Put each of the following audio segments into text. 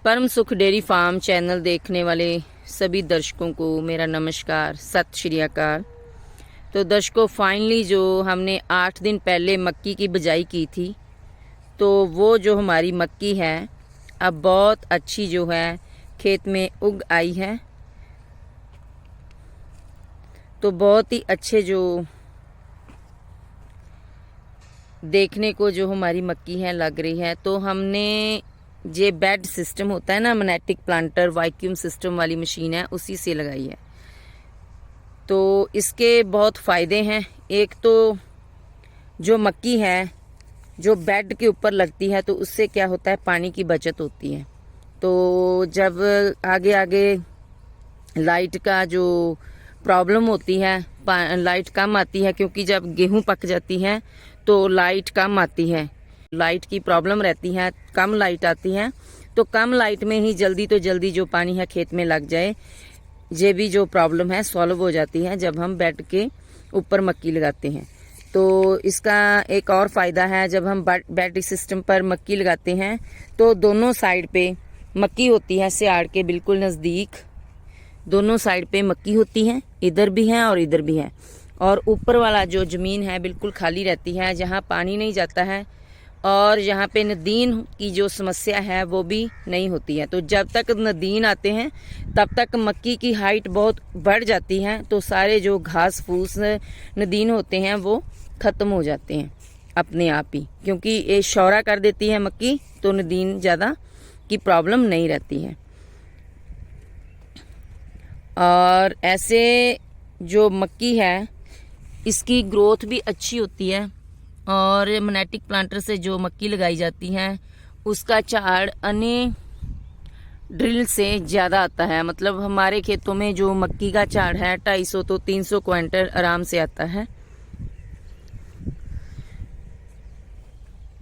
परम सुख dairy farm channel देखने वाले सभी दर्शकों को मेरा नमस्कार, सत श्री अकाल। तो दर्शकों, फाइनली जो हमने 8 दिन पहले मक्की की बिजाई की थी, तो वो जो हमारी मक्की है अब बहुत अच्छी जो है खेत में उग आई है। तो बहुत ही अच्छे जो देखने को जो हमारी मक्की है लग रही है। तो हमने ये बेड सिस्टम होता है ना, मैग्नेटिक प्लांटर वैक्यूम सिस्टम वाली मशीन है, उसी से लगाई है। तो इसके बहुत फ़ायदे हैं। एक तो जो मक्की है जो बेड के ऊपर लगती है तो उससे क्या होता है, पानी की बचत होती है। तो जब आगे आगे लाइट का जो प्रॉब्लम होती है, लाइट कम आती है, क्योंकि जब गेहूं पक जाती है तो लाइट कम आती है, लाइट की प्रॉब्लम रहती है, कम लाइट आती है। तो कम लाइट में ही जल्दी तो जल्दी जो पानी है खेत में लग जाए, ये भी जो प्रॉब्लम है सॉल्व हो जाती है जब हम बेड के ऊपर मक्की लगाते हैं। तो इसका एक और फ़ायदा है, जब हम बेड सिस्टम पर मक्की लगाते हैं तो दोनों साइड पे मक्की होती है, सियाड़ के बिल्कुल नज़दीक दोनों साइड पे मक्की होती है, इधर भी है और इधर भी है। और ऊपर वाला जो ज़मीन है बिल्कुल खाली रहती है, जहाँ पानी नहीं जाता है और यहाँ पे नदीन की जो समस्या है वो भी नहीं होती है। तो जब तक नदीन आते हैं तब तक मक्की की हाइट बहुत बढ़ जाती है, तो सारे जो घास फूस नदीन होते हैं वो ख़त्म हो जाते हैं अपने आप ही, क्योंकि ये शौरा कर देती है मक्की, तो नदीन ज़्यादा की प्रॉब्लम नहीं रहती है। और ऐसे जो मक्की है इसकी ग्रोथ भी अच्छी होती है। और मैग्नेटिक प्लांटर से जो मक्की लगाई जाती है उसका झाड़ अन्य ड्रिल से ज़्यादा आता है। मतलब हमारे खेतों में जो मक्की का झाड़ है 250 तो 300 क्विंटल आराम से आता है।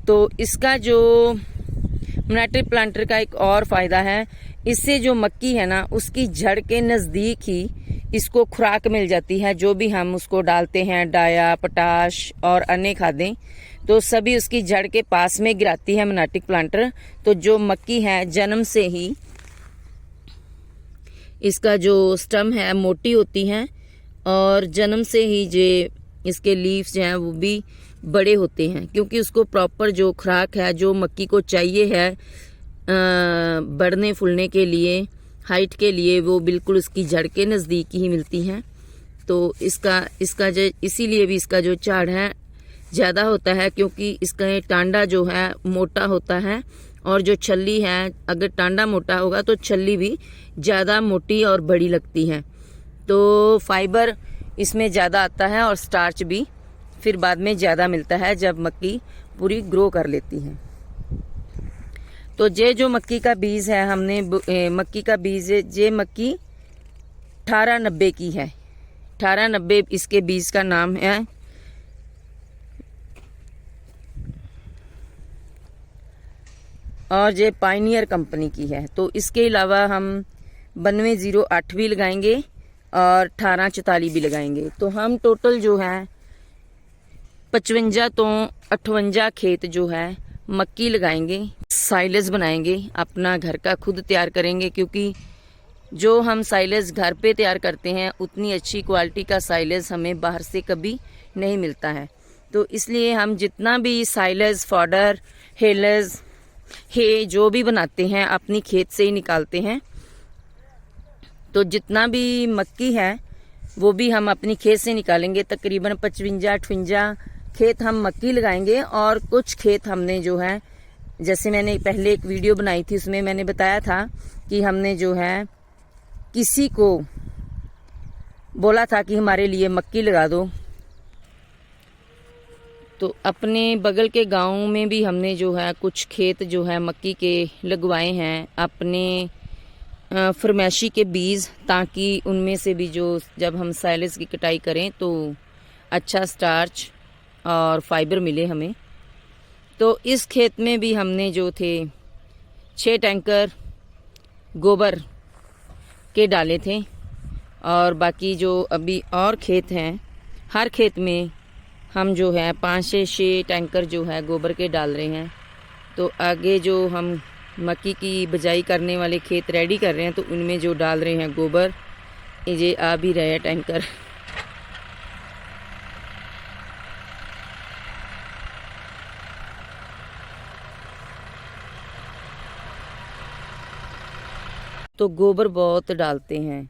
तो इसका जो मैग्नेटिक प्लांटर का एक और फ़ायदा है, इससे जो मक्की है ना उसकी जड़ के नज़दीक ही इसको खुराक मिल जाती है। जो भी हम उसको डालते हैं, डाया, पोटाश और अन्य खादें, तो सभी उसकी जड़ के पास में गिराती है मैग्नेटिक प्लांटर। तो जो मक्की है जन्म से ही इसका जो स्टम है मोटी होती है और जन्म से ही जो इसके लीव्स हैं वो भी बड़े होते हैं, क्योंकि उसको प्रॉपर जो खुराक है जो मक्की को चाहिए है बढ़ने फूलने के लिए, हाइट के लिए, वो बिल्कुल उसकी जड़ के नज़दीक ही मिलती हैं। तो इसका जो इसीलिए भी इसका जो झाड़ है ज़्यादा होता है, क्योंकि इसका टांडा जो है मोटा होता है। और जो छल्ली है, अगर टांडा मोटा होगा तो छल्ली भी ज़्यादा मोटी और बड़ी लगती है। तो फाइबर इसमें ज़्यादा आता है और स्टार्च भी फिर बाद में ज़्यादा मिलता है जब मक्की पूरी ग्रो कर लेती है। तो ये जो मक्की का बीज है, हमने मक्की का बीज, ये मक्की 1890 की है। 1890 इसके बीज का नाम है। और ये पायनियर कंपनी की है। तो इसके अलावा हम 9208 भी लगाएंगे और 1844 भी लगाएंगे। तो हम टोटल जो है 55 तो 58 खेत जो है मक्की लगाएंगे, साइलेज बनाएंगे, अपना घर का खुद तैयार करेंगे, क्योंकि जो हम साइलेज घर पे तैयार करते हैं उतनी अच्छी क्वालिटी का साइलेज हमें बाहर से कभी नहीं मिलता है। तो इसलिए हम जितना भी साइलेज, फॉडर, हेलेज, हे जो भी बनाते हैं अपनी खेत से ही निकालते हैं। तो जितना भी मक्की है वो भी हम अपनी खेत से निकालेंगे। तकरीबन 55-58 खेत हम मक्की लगाएंगे। और कुछ खेत हमने जो है, जैसे मैंने पहले एक वीडियो बनाई थी उसमें मैंने बताया था कि हमने जो है किसी को बोला था कि हमारे लिए मक्की लगा दो। तो अपने बगल के गांव में भी हमने जो है कुछ खेत जो है मक्की के लगवाए हैं, अपने फरमैशी के बीज, ताकि उनमें से भी जो जब हम साइलेज की कटाई करें तो अच्छा स्टार्च और फाइबर मिले हमें। तो इस खेत में भी हमने जो थे 6 टैंकर गोबर के डाले थे। और बाकी जो अभी और खेत हैं, हर खेत में हम जो है 5 से 6 टैंकर जो है गोबर के डाल रहे हैं। तो आगे जो हम मक्की की बिजाई करने वाले खेत रेडी कर रहे हैं, तो उनमें जो डाल रहे हैं गोबर, ये आ भी रहे हैं टैंकर। तो गोबर बहुत डालते हैं,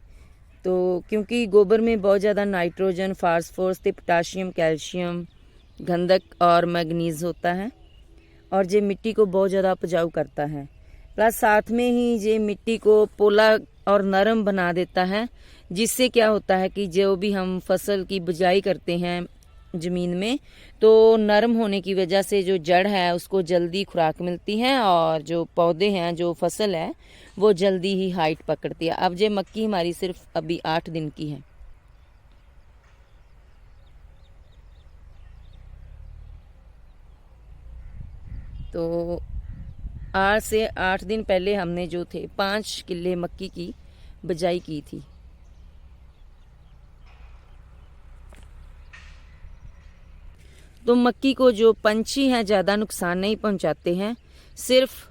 तो क्योंकि गोबर में बहुत ज़्यादा नाइट्रोजन, फास्फोरस, पोटाशियम, कैल्शियम, गंधक और मैग्नीज होता है, और ये मिट्टी को बहुत ज़्यादा उपजाऊ करता है। प्लस साथ में ही ये मिट्टी को पोला और नरम बना देता है, जिससे क्या होता है कि जो भी हम फसल की बिजाई करते हैं ज़मीन में, तो नरम होने की वजह से जो जड़ है उसको जल्दी खुराक मिलती है, और जो पौधे हैं, जो फसल है, वो जल्दी ही हाइट पकड़ती है। अब ये मक्की हमारी सिर्फ अभी 8 दिन की है। तो आज से 8 दिन पहले हमने जो थे 5 किले मक्की की बिजाई की थी। तो मक्की को जो पंछी हैं ज़्यादा नुकसान नहीं पहुंचाते हैं, सिर्फ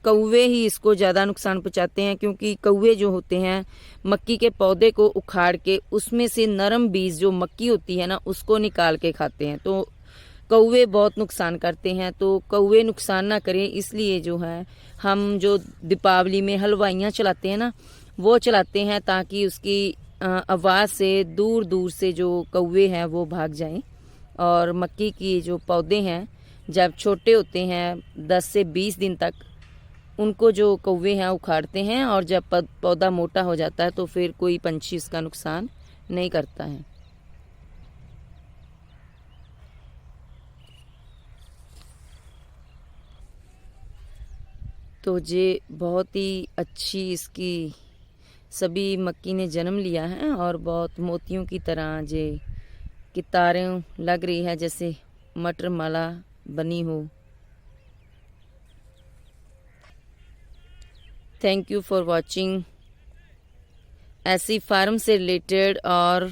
कौवे ही इसको ज़्यादा नुकसान पहुंचाते हैं, क्योंकि कौवे जो होते हैं मक्की के पौधे को उखाड़ के उसमें से नरम बीज जो मक्की होती है ना, उसको निकाल के खाते हैं। तो कौवे बहुत नुकसान करते हैं, तो कौवे नुकसान ना करें इसलिए जो है हम जो दीपावली में हलवाइयाँ चलाते हैं ना, वो चलाते हैं ताकि उसकी आवाज़ से दूर दूर से जो कौवे हैं वो भाग जाएं। और मक्की की जो पौधे हैं जब छोटे होते हैं 10 से 20 दिन तक, उनको जो कौवे हैं उखाड़ते हैं, और जब पौधा मोटा हो जाता है तो फिर कोई पंछी उसका नुकसान नहीं करता है। तो ये बहुत ही अच्छी इसकी सभी मक्की ने जन्म लिया है, और बहुत मोतियों की तरह जे कितारें लग रही है, जैसे मटर माला बनी हो। Thank you for watching. ऐसी फार्म से रिलेटेड और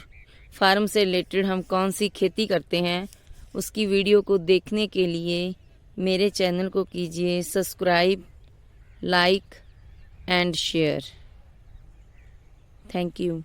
फार्म से रिलेटेड हम कौन सी खेती करते हैं उसकी वीडियो को देखने के लिए मेरे चैनल को कीजिए subscribe, like and share. Thank you.